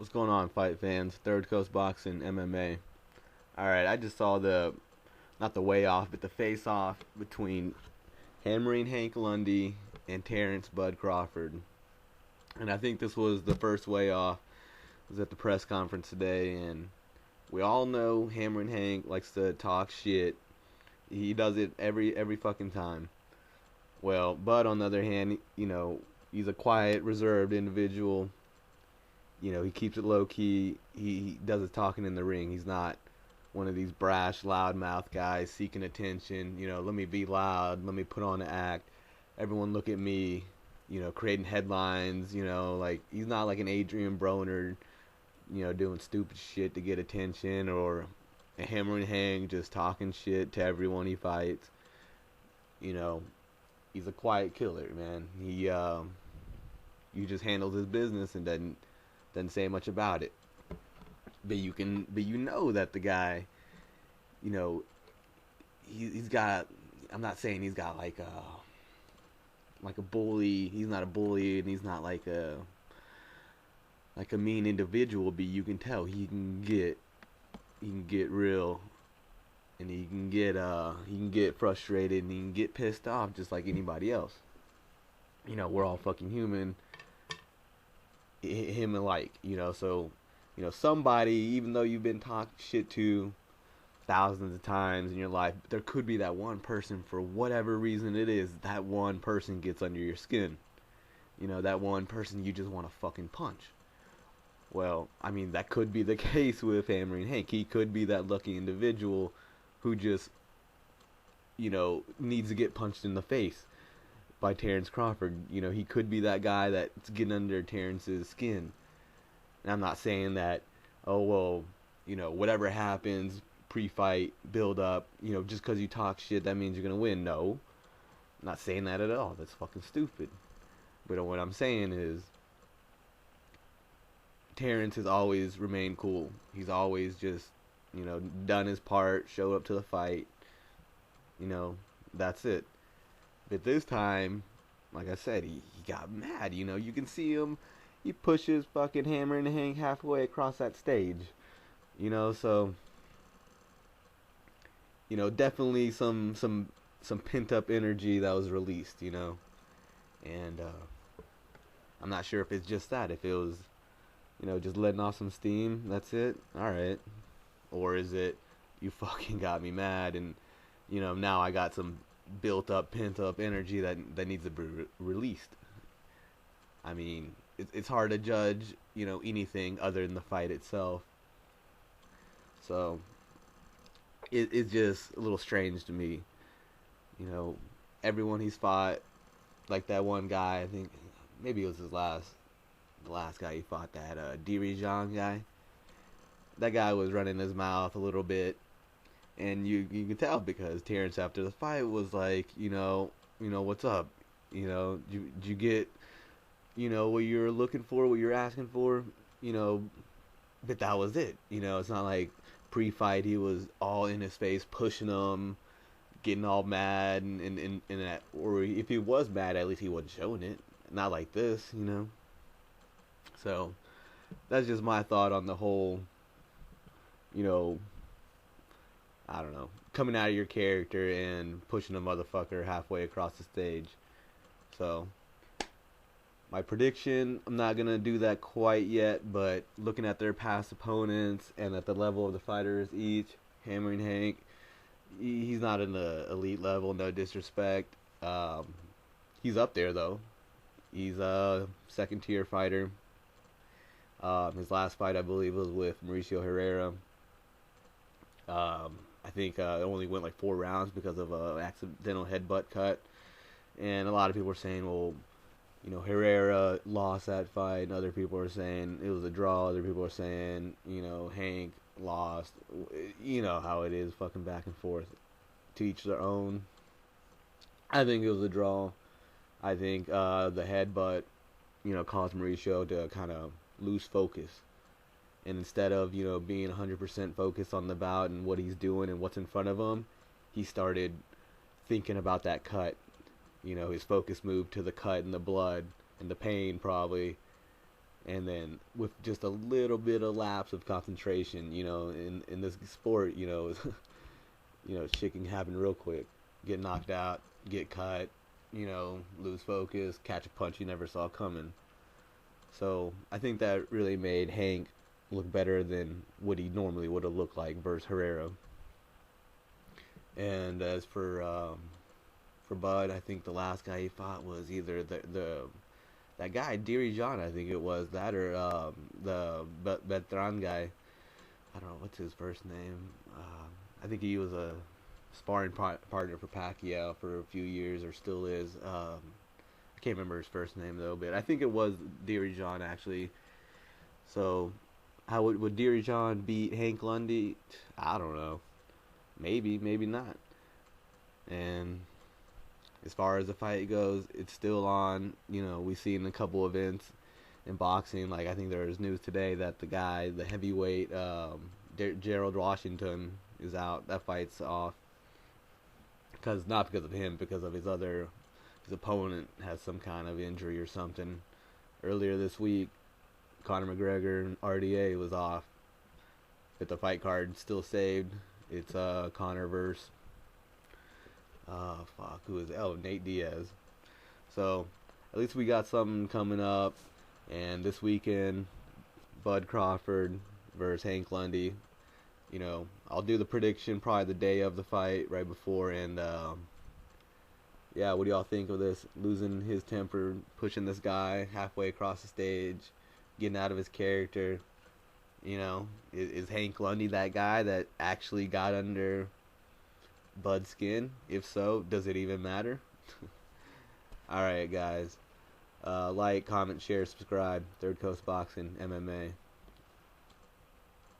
What's going on, fight fans? Third Coast Boxing MMA. Alright, I just saw not the way off, but the face off between Hammering Hank Lundy and Terrence Bud Crawford. And I think this was the first way off. It was at the press conference today, and we all know Hammering Hank likes to talk shit. He does it every fucking time. Well, Bud, on the other hand, he's a quiet, reserved individual. He keeps it low key. He does his talking in the ring. He's not one of these brash, loudmouth guys seeking attention. Let me be loud. Let me put on an act. Everyone look at me. Creating headlines. Like he's not like an Adrian Broner. Doing stupid shit to get attention, or a Hammering Hang just talking shit to everyone he fights. He's a quiet killer, man. He just handles his business and doesn't say much about it. But you know that the guy, he's got. I'm not saying he's got like a bully. He's not a bully, and he's not like a mean individual. But you can tell he can get real, and he can get frustrated, and he can get pissed off just like anybody else. We're all fucking human. Him alike, so somebody, even though you've been talked shit to thousands of times in your life, there could be that one person, for whatever reason it is, that one person gets under your skin. That one person you just want to fucking punch. Well, I mean, that could be the case with Hammering Hank. He could be that lucky individual who just needs to get punched in the face by Terrence Crawford. He could be that guy that's getting under Terrence's skin. And I'm not saying that, oh, well, whatever happens, pre-fight, build up, just because you talk shit, that means you're going to win. No. I'm not saying that at all. That's fucking stupid. But what I'm saying is, Terrence has always remained cool. He's always just, done his part, showed up to the fight. That's it. But this time, like I said, he got mad. You can see him. He pushes fucking Hammering Hank halfway across that stage. So definitely some pent up energy that was released. And I'm not sure if it's just that. If it was, just letting off some steam. That's it. All right. Or is it, you fucking got me mad, and now I got some built up, pent up energy that needs to be released. I mean, it's hard to judge, anything other than the fight itself. So it's just a little strange to me. Everyone he's fought, like that one guy, I think maybe it was the last guy he fought, that Diri Zhang guy. That guy was running his mouth a little bit. And you can tell, because Terrence, after the fight, was like, what's up? Did you get, what you're looking for, what you're asking for? But that was it. It's not like pre-fight he was all in his face, pushing him, getting all mad, and that, or if he was mad, at least he wasn't showing it. Not like this, So that's just my thought on the whole, I don't know, coming out of your character and pushing a motherfucker halfway across the stage. So, my prediction, I'm not going to do that quite yet, but looking at their past opponents and at the level of the fighters each, Hammering Hank, he's not in the elite level, no disrespect. He's up there, though. He's a second-tier fighter. His last fight, I believe, was with Mauricio Herrera. I think it only went like 4 rounds because of an accidental headbutt cut. And a lot of people were saying, well, Herrera lost that fight. And other people are saying it was a draw. Other people are saying, Hank lost. You know how it is, fucking back and forth. To each their own. I think it was a draw. I think the headbutt, caused Mauricio to kind of lose focus. And instead of, being 100% focused on the bout and what he's doing and what's in front of him, he started thinking about that cut. His focus moved to the cut and the blood and the pain, probably. and then with just a little bit of lapse of concentration, in this sport, shit can happen real quick. Get knocked out, get cut, lose focus, catch a punch you never saw coming. So I think that really made Hank look better than what he normally would have looked like versus Herrera. And as for Bud, I think the last guy he fought was either the that guy Deary John, I think it was that, or the Betran guy. I don't know what's his first name. I think he was a sparring partner for Pacquiao for a few years, or still is. I can't remember his first name though, but I think it was Deary John actually. So, how would Deary John beat Hank Lundy? I don't know. Maybe, maybe not. And as far as the fight goes, it's still on. We've seen a couple events in boxing. Like, I think there was news today that the heavyweight, Gerald Washington, is out. That fight's off. Not because of him, because of his opponent has some kind of injury or something. Earlier this week, Conor McGregor and RDA was off. But the fight card still saved. It's Conor versus who is it? Oh, Nate Diaz. So at least we got something coming up. And this weekend, Bud Crawford versus Hank Lundy. I'll do the prediction probably the day of the fight, right before. And yeah, what do y'all think of this? Losing his temper, pushing this guy halfway across the stage, getting out of his character. Is Hank Lundy that guy that actually got under Bud's skin? If so, does it even matter? Alright, guys. Like, comment, share, subscribe. Third Coast Boxing, MMA.